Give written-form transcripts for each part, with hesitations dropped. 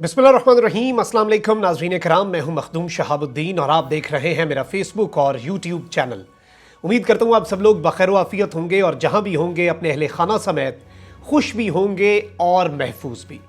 बिस्मिल्लाहिर्रहमानिर्रहीम, अस्सलाम वालेकुम नाज़रीन कराम। मैं हूं मखदूम शहाबुद्दीन और आप देख रहे हैं मेरा फेसबुक और यूट्यूब चैनल। उम्मीद करता हूं आप सब लोग बखैर व आफियत होंगे और जहां भी होंगे अपने अहले खाना समेत खुश भी होंगे और महफूज भी।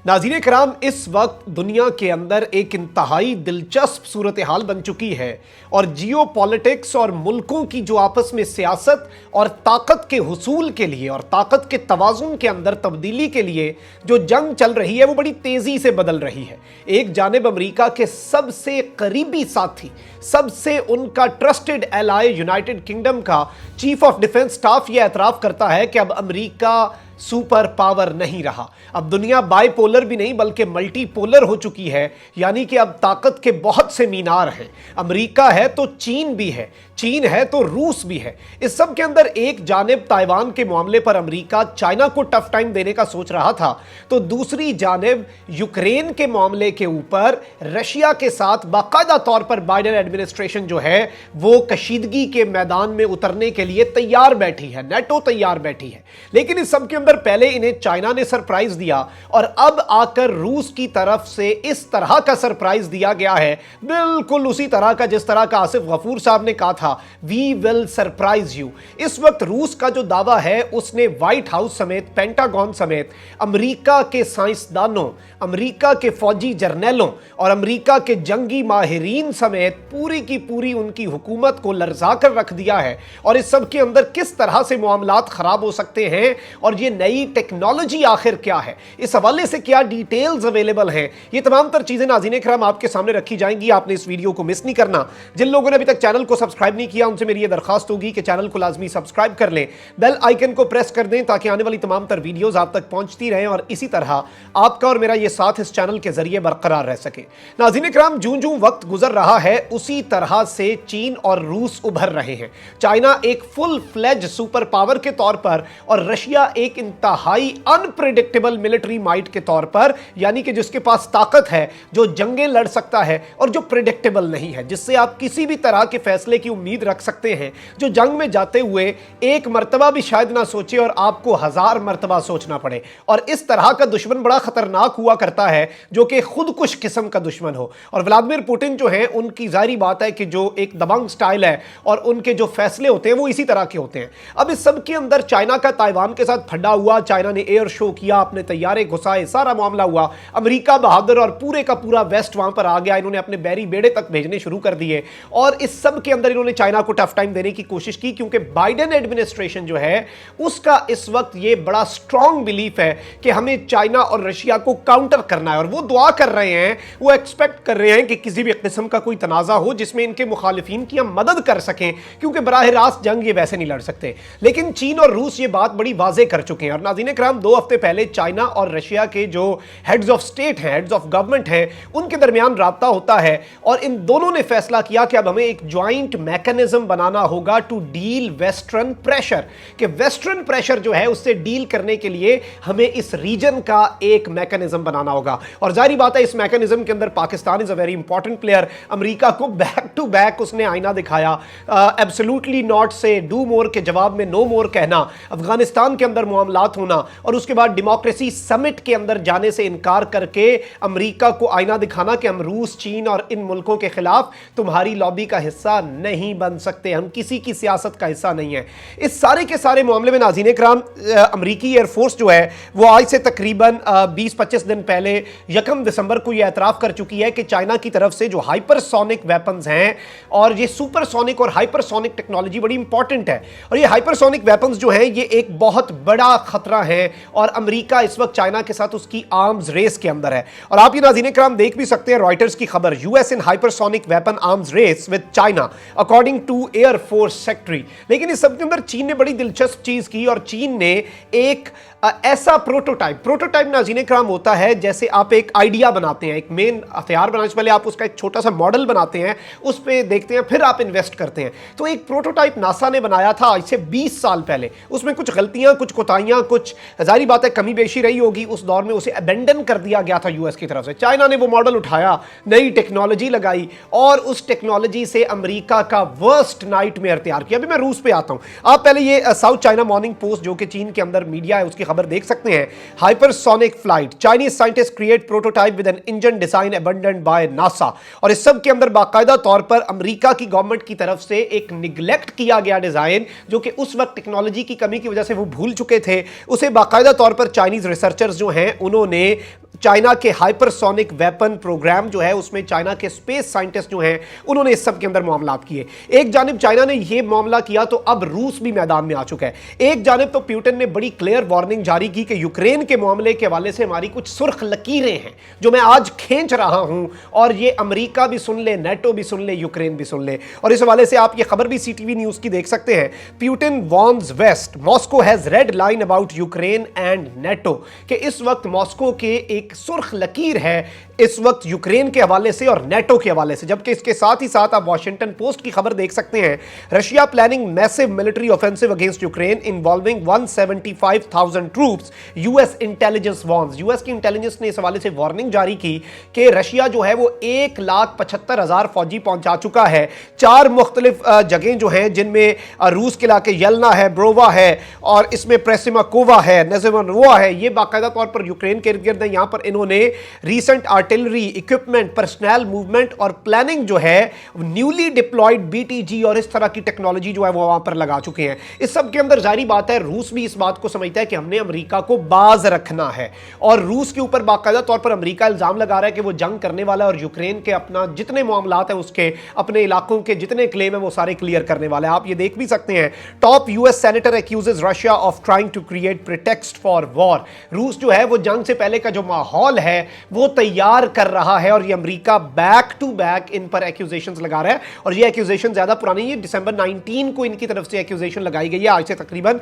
नाज़रीन कराम, इस वक्त दुनिया के अंदर एक इंतहाई दिलचस्प सूरत हाल बन चुकी है और जियो पॉलिटिक्स और मुल्कों की जो आपस में सियासत और ताकत के हुसूल के लिए और ताकत के तवाज़ुन के अंदर तब्दीली के लिए जो जंग चल रही है वो बड़ी तेज़ी से बदल रही है। एक जानिब अमेरिका के सबसे करीबी साथी, सबसे उनका ट्रस्टेड एलाय यूनाइटेड किंगडम का चीफ ऑफ डिफेंस स्टाफ यह एतराफ़ करता है कि अब अमेरिका सुपर पावर नहीं रहा, अब दुनिया बाइपोलर भी नहीं बल्कि मल्टीपोलर हो चुकी है। यानी कि अब ताकत के बहुत से मीनार हैं। अमेरिका है तो चीन भी है, चीन है तो रूस भी है। इस सब के अंदर एक जानिब ताइवान के मामले पर अमेरिका चाइना को टफ टाइम देने का सोच रहा था, तो दूसरी जानिब यूक्रेन के मामले के ऊपर रशिया के साथ बाकायदा तौर पर बाइडेन एडमिनिस्ट्रेशन जो है वो कशीदगी के मैदान में उतरने के लिए तैयार बैठी है, नेटो तैयार बैठी है। लेकिन इस सब के अंदर पहले इन्हें चाइना ने सरप्राइज दिया और अब आकर रूस की तरफ से इस तरह का सरप्राइज दिया गया है, बिल्कुल उसी तरह का जिस तरह का आसिफ गफूर साहब ने कहा था, वी विल सरप्राइज यू। इस वक्त रूस का जो दावा है उसने व्हाइट हाउस समेत, पेंटागन समेत अमेरिका के साइंसदानों, अमेरिका के फौजी जर्नैलों और अमेरिका के जंगी माहिरीन समेत पूरी की पूरी उनकी हुकूमत को लर्जा कर रख दिया है। और इस सब के अंदर किस तरह से मामलात खराब हो सकते हैं और ये नई टेक्नोलॉजी आखिर क्या है, इस हवाले से क्या डिटेल्स अवेलेबल हैं, ये तमाम तर चीजें नाज़रीन कराम आपके सामने रखी जाएंगी। आपने इस वीडियो को मिस नहीं करना। जिन लोगों ने अभी तक चैनल को सब्सक्राइब नहीं किया उनसे मेरी ये दरखास्त होगी कि चैनल को लाजमी सब्सक्राइब कर लें, बेल आइकन को प्रेस कर दें ताकि आने वाली तमाम तर वीडियोस आप तक पहुंचती रहें और इसी तरह आपका और मेरा ये साथ इस चैनल के जरिए बरकरार रह सके। नाज़रीन कराम, जूं जूं वक्त गुजर रहा है उसी तरह से चीन और रूस उभर रहे हैं। चाइना एक फुल फ्लेज सुपर पावर के तौर पर और रशिया एक इंतहाई अनप्रेडिक्टेबल मिलिट्री माइट के तौर पर, यानी कि जिसके पास ताकत है, जो जंगें लड़ सकता है और जो प्रेडिक्टेबल नहीं है, जिससे आप किसी भी तरह के फैसले की उम्मीद रख सकते हैं, जो जंग में जाते हुए एक मर्तबा भी शायद ना सोचे और आपको 1000 मर्तबा सोचना पड़े। और इस तरह का दुश्मन बड़ा खतरनाक हुआ करता है जो कि खुदकुश किस्म का दुश्मन हो। और व्लादिमीर पुतिन जो है उनकी जाहिर बात है कि जो एक दबंग स्टाइल है और उनके जो फैसले होते हैं वो इसी तरह के होते हैं। अब इस सब के अंदर चाइना का ताइवान के साथ फड्डा हुआ, चाइना ने एयर शो किया, अपने तैयारे घुसाए, सारा मामला हुआ। अमेरिका बहादुर और पूरे का पूरा वेस्ट वहां पर आ गया, इन्होंने अपने बैरी बेड़े तक भेजने शुरू कर दिए और इस सब के अंदर इन्होंने चाइना को टफ टाइम देने की कोशिश की, क्योंकि बाइडेन एडमिनिस्ट्रेशन जो है उसका इस वक्त ये बड़ा स्ट्रॉन्ग बिलीफ है कि हमें चाइना और रशिया को काउंटर करना है। और वो दुआ कर रहे हैं, वो एक्सपेक्ट कर रहे हैं कि किसी भी किस्म का कोई तनाजा हो जिसमें इनके मुखालिफिन की हम मदद कर सकें, क्योंकि बराह रास्त जंग ये वैसे नहीं लड़ सकते। लेकिन चीन और रूस ये बात बड़ी वाजे कर चुके हैं। और नाज़रीन कराम, 2 हफ्ते पहले चाइना और रशिया के जो हेड्स ऑफ स्टेट हैं, हेड्स ऑफ गवर्नमेंट हैं, उनके दरमियान राब्ता होता है और इन दोनों ने फैसला किया कि अब हमें एक ज्वाइंट मैकेनिज्म बनाना होगा टू डील वेस्टर्न प्रेशर, कि वेस्टर्न प्रेशर जो है उससे डील करने के लिए हमें इस रीजन का एक मैकेनिज्म बनाना होगा। और जाहिर बात है इस मैकेनिज्म के अंदर Pakistan is a very important player. America को बैक टू बैक उसने आईना दिखाया, एब्सोल्युटली नॉट से डू मोर के जवाब में नो मोर कहना, अफगानिस्तान के अंदर मामलात होना और उसके बाद डेमोक्रेसी समिट के अंदर जाने से इनकार करके अमेरिका को आईना दिखाना कि हम रूस, चीन और इन मुल्कों के खिलाफ तुम्हारी लॉबी का हिस्सा नहीं बन सकते, हम किसी की सियासत का हिस्सा नहीं है। इस सारे के सारे मामले में नाज़रीन कराम, अमेरिकी एयरफोर्स जो है वो आज से तकरीबन 20-25 दिन पहले 1 दिसंबर को यह एतराफ़ कर चुकी है कि चाइना की तरफ से जो हाइपरसोनिक वेपन्स हैं और ये सुपरसोनिक और हाइपरसोनिक टेक्नोलॉजी बड़ी इंपॉर्टेंट है और ये हाइपरसोनिक वेपन्स जो हैं ये एक बहुत बड़ा खतरा है और अमेरिका इस वक्त चाइना के साथ उसकी आर्म्स रेस के अंदर है। और आप ये नाज़रीन कराम देख भी सकते हैं रॉयटर्स की खबर, US in hypersonic weapon arms race with China according to air force secretary. लेकिन इस सब के अंदर चीन ने बड़ी दिलचस्प चीज की और चीन ने एक ऐसा प्रोटोटाइप नाज़रीन कराम होता है जैसे आप एक आइडिया बनाते हैं, एक मेन हथियार बनाने से पहले आप उसका एक छोटा सा मॉडल बनाते हैं, उस पर देखते हैं, फिर आप इन्वेस्ट करते हैं। तो एक प्रोटोटाइप नासा ने बनाया था आज से 20 साल पहले, उसमें कुछ गलतियां, कुछ कोताहियां, कुछ जाहिर बात है कमी बेशी रही होगी उस दौर में, उसे अबेंडन कर दिया गया था यूएस की तरफ से। चाइना ने वो मॉडल उठाया, नई टेक्नोलॉजी लगाई और उस टेक्नोलॉजी से अमेरिका का वर्स्ट नाइटमेयर तैयार किया। अभी मैं रूस पे आता हूं, आप पहले ये साउथ चाइना मॉर्निंग पोस्ट जो कि चीन के अंदर मीडिया है उसकी खबर खबर देख सकते हैं, hypersonic flight, Chinese scientist create prototype with an engine design abandoned by NASA. और इस सब के अंदर बाकायदा तौर पर अमेरिका की गवर्नमेंट की तरफ से एक निगलेक्ट किया गया डिजाइन, जो कि उस वक्त टेक्नोलॉजी की कमी की वजह से वो भूल चुके थे, उसे बाकायदा तौर पर चाइनीज रिसर्चर्स जो हैं उन्होंने चाइना के हाइपरसोनिक वेपन प्रोग्राम जो है उसमें चाइना के स्पेस साइंटिस्ट जो हैं उन्होंने इस सब के अंदर मामलात किए। एक जानिब चाइना ने यह मामला किया तो अब रूस भी मैदान में आ चुका है। एक जानिब तो पुतिन ने बड़ी क्लियर वार्निंग जारी की कि यूक्रेन के मामले के हवाले से हमारी कुछ सुर्ख लकीरें हैं जो मैं आज खींच रहा हूं, और ये अमेरिका भी सुन ले, नेटो भी सुन ले, यूक्रेन भी सुन ले। और इस हवाले से आप ये खबर भी सीटीवी न्यूज की देख सकते हैं। Putin warns West, Moscow has red line about Ukraine and NATO, कि इस वक्त मॉस्को के एक सुर्ख लकीर है इस वक्त यूक्रेन के हवाले से और नेटो के हवाले से। जबकि इसके साथ ही साथ आप वॉशिंगटन पोस्ट की खबर देख सकते हैं, Russia planning massive military offensive against Ukraine involving 175,000 troops, US intelligence warns. US की इंटेलिजेंस ने इस हवाले से वार्निंग जारी की कि रशिया जो है वो 1,75,000 फौजी पहुंचा चुका है 4 मुख्तलिफ जगह जो हैं, जिनमें रूस के इलाके यलना है, ब्रोवा है, और इसमें प्रेसिमाकोवा है, नज़ेवनोवा है। ये बाकायदा तौर पर यूक्रेन के इर्द गिर्द है। यहां पर इन्होंने recent artillery equipment, personal movement और प्लानिंग जो है न्यूली डिप्लॉयड बीटीजी और इस तरह की टेक्नोलॉजी जो है वो वहां पर लगा चुके हैं। इस सब के अंदर जारी बात है रूस भी इस बात को समझता है कि हमने अमेरिका को बाज रखना है, और रूस के ऊपर बाकायदा तौर पर अमेरिका इल्जाम लगा रहा है कि वो जंग करने वाला है और यूक्रेन के अपना जितने मामलात हैं उसके अपने इलाकों के जितने क्लेम है वो सारे क्लियर करने वाला है। आप ये देख भी सकते हैं, top US senator accuses Russia of trying to create pretext for war. रूस जो है वो जंग से पहले का जो माहौल है वो तैयार कर रहा है, और ये अमेरिका बैक टू बैक इन पर एक्यूजेशंस लगा रहा है। और ये एक्यूजेशन ज्यादा पुरानी है, दिसंबर 19 को इनकी तरफ से एक्यूजेशन लगाई गई है, आज से तकरीबन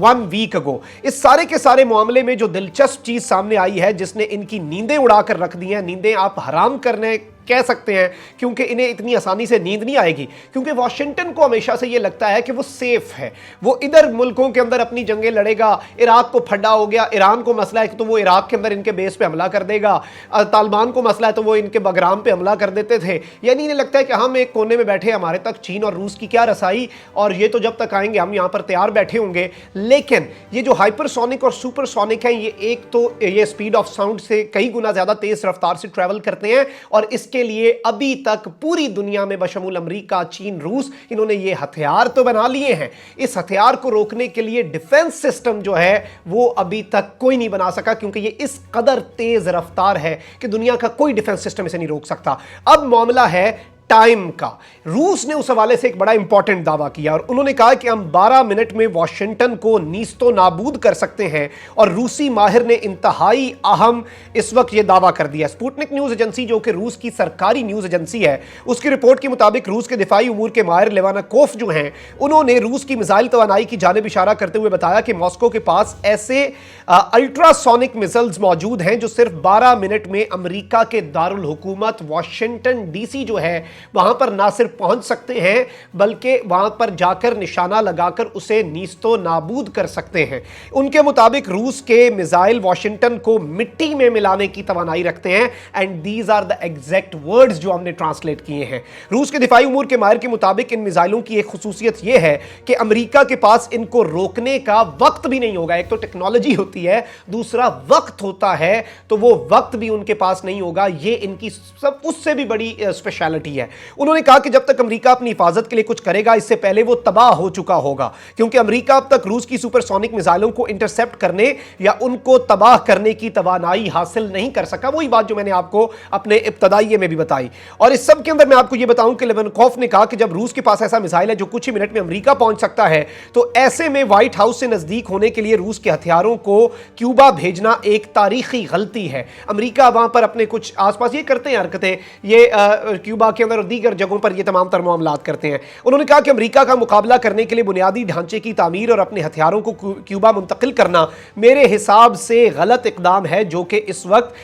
1 वीक अगो। इस सारे के सारे मामले में जो दिलचस्प चीज सामने आई है जिसने इनकी नींदें उड़ाकर रख दी हैं, नींदें आप हराम करने कह सकते हैं, क्योंकि इन्हें इतनी आसानी से नींद नहीं आएगी, क्योंकि वॉशिंगटन को हमेशा से यह लगता है कि वो सेफ है, वो इधर मुल्कों के अंदर अपनी जंगें लड़ेगा। इराक को फड्डा हो गया, ईरान को मसला है तो वो इराक के अंदर इनके बेस पे हमला कर देगा, तालिबान को मसला है तो वो इनके बगराम पे हमला कर देते थे। यानी इन्हें लगता है कि हम एक कोने में बैठे, हमारे तक चीन और रूस की क्या रसाई, और ये तो जब तक आएंगे हम यहाँ पर तैयार बैठे होंगे। लेकिन ये जो हाइपरसोनिक और सुपरसोनिक है, ये एक तो ये स्पीड ऑफ साउंड से कई गुना ज्यादा तेज रफ्तार से ट्रैवल करते हैं, और इसके लिए अभी तक पूरी दुनिया में बशमूल अमेरिका, चीन, रूस, इन्होंने ये हथियार तो बना लिए हैं। इस हथियार को रोकने के लिए डिफेंस सिस्टम जो है वो अभी तक कोई नहीं बना सका, क्योंकि ये इस कदर तेज रफ्तार है कि दुनिया का कोई डिफेंस सिस्टम इसे नहीं रोक सकता। अब मामला है टाइम का। रूस ने उस हवाले से एक बड़ा इंपॉर्टेंट दावा किया और उन्होंने कहा कि हम 12 मिनट में वॉशिंगटन को नीस्तो नाबूद कर सकते हैं, और रूसी माहिर ने इंतहाई अहम इस वक्त यह दावा कर दिया। स्पुतनिक न्यूज एजेंसी, जो कि रूस की सरकारी न्यूज एजेंसी है, उसकी रिपोर्ट के मुताबिक रूस के दिफाई उमूर के माहिर लेवानाकोफ जो हैं, उन्होंने रूस की मिसाइल तवानाई की जानिब इशारा करते हुए बताया कि मॉस्को के पास ऐसे अल्ट्रासोनिक मिसाइल्स मौजूद हैं जो सिर्फ 12 मिनट में अमेरिका के दारुल हुकूमत वॉशिंगटन डीसी जो है वहां पर ना सिर्फ पहुंच सकते हैं, बल्कि वहां पर जाकर निशाना लगाकर उसे नीस्तो नाबूद कर सकते हैं। उनके मुताबिक रूस के मिसाइल वॉशिंगटन को मिट्टी में मिलाने की तवानाई रखते हैं, and these are the exact words जो हमने ट्रांसलेट किए हैं। रूस के दिफाई उमूर के माहिर के मुताबिक इन मिसाइलों की एक खुसूसियत यह है कि अमेरिका के पास इनको रोकने का वक्त भी नहीं होगा। एक तो टेक्नोलॉजी होती है, दूसरा वक्त होता है, तो वो वक्त भी उनके पास नहीं होगा। ये इनकी सब उससे भी बड़ी स्पेशलिटी है। उन्होंने कहा कि जब तक अमेरिका अपनी हिफाजत के लिए कुछ करेगा, इससे पहले वो तबाह हो चुका होगा, क्योंकि अमेरिका अब तक रूस की सुपरसोनिक मिसाइलों को इंटरसेप्ट करने या उनको तबाह करने की तवानाई हासिल नहीं कर सका। वही बात जो मैंने आपको अपने इब्तदाई में भी बताई। और इस सब के अंदर मैं आपको यह बताऊं कि लेवानाकोफ ने कहा कि जब रूस के पास ऐसा मिसाइल है जो कुछ ही मिनट में अमेरिका पहुंच सकता है, तो ऐसे में व्हाइट हाउस से नजदीक होने के लिए रूस के हथियारों को क्यूबा भेजना एक तारीखी गलती है। अमेरिका वहां पर अपने कुछ आसपास ये करते हैं हरकतें, ये क्यूबा के अंदर दीगर जगहों पर ये तमाम तर मामलात करते हैं। उन्होंने कहा कि अमेरिका का मुकाबला करने के लिए बुनियादी ढांचे की तामीर और अपने हथियारों को क्यूबा मुंतकिल करना मेरे हिसाब से गलत इकदाम है, जो कि इस वक्त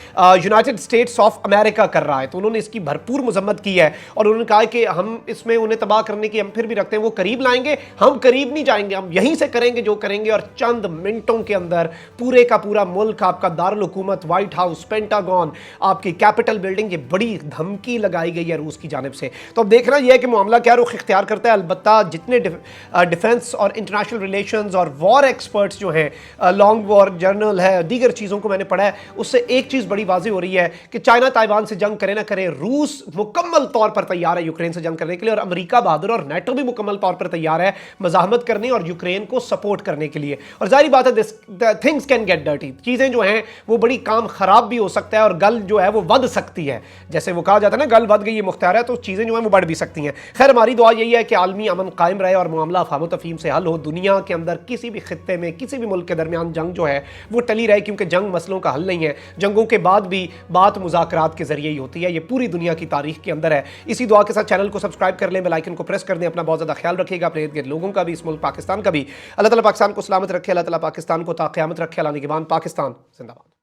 यूनाइटेड स्टेट्स ऑफ अमेरिका कर रहा है। तो उन्होंने इसकी भरपूर मजम्मत की है और उन्होंने कहा कि हम इसमें उन्हें तबाह करने की हम फिर भी रखते हैं, वो करीब लाएंगे, हम करीब नहीं जाएंगे, हम यहीं से करेंगे जो करेंगे, और चंद मिनटों के अंदर पूरे का पूरा मुल्क, आपका दारुल हुकूमत, व्हाइट हाउस, पेंटागन, आपकी कैपिटल बिल्डिंग, ये बड़ी धमकी लगाई गई है रूस की जानिब जानिब से। तो अब देखना यह है कि मामला क्या रुख इख्तियार करता है। अलबत्ता जितने डिफेंस और इंटरनेशनल रिलेशंस और वॉर एक्सपर्ट्स जो हैं, लॉन्ग वॉर जर्नल है, दीगर चीज़ों को मैंने पढ़ा है, उससे एक चीज़ बड़ी वाज़ेह हो रही है कि चाइना ताइवान से जंग करे ना करे, रूस मुकम्मल तौर पर तैयार है यूक्रेन से जंग करने के लिए, और अमेरिका बहादुर और नेटो भी मुकम्मल तौर पर तैयार है मज़ाहमत करने और यूक्रेन को सपोर्ट करने के लिए। और जाहिर बात है थिंग्स कैन गेट डर्टी, चीज़ें जो हैं वो बड़ी काम ख़राब भी हो सकता है और गल जो है वो वध सकती है। जैसे वो कहा जाता है ना, गल वध गई ये मुख्तार है, तो चीज़ें जो हैं वो बढ़ भी सकती हैं। खैर, हमारी दुआ यही है कि आलमी अमन कायम रहे और मामला अफ़हाम तफ़हीम से हल हो। दुनिया के अंदर किसी भी खित्ते में किसी भी मुल्क के दरमियान जंग जो है वो टली रहे, क्योंकि जंग मसलों का हल नहीं है। जंगों के बाद भी बात मुज़ाकरात के ज़रिए ही होती है, ये पूरी दुनिया की तारीख के अंदर है। इसी दुआ के साथ चैनल को सब्सक्राइब कर लें, बेल आइकन को प्रेस कर दें। अपना बहुत ज़्यादा ख्याल रखिएगा, अपने इर्द गिर्द लोगों का भी, इस मुल्क पाकिस्तान का भी। अल्लाह ताला पाकिस्तान को सलामत रखे, अल्लाह ताला पाकिस्तान को ता क़यामत रखे। अल्लाह निगहबान पाकिस्तान जिंदाबाद।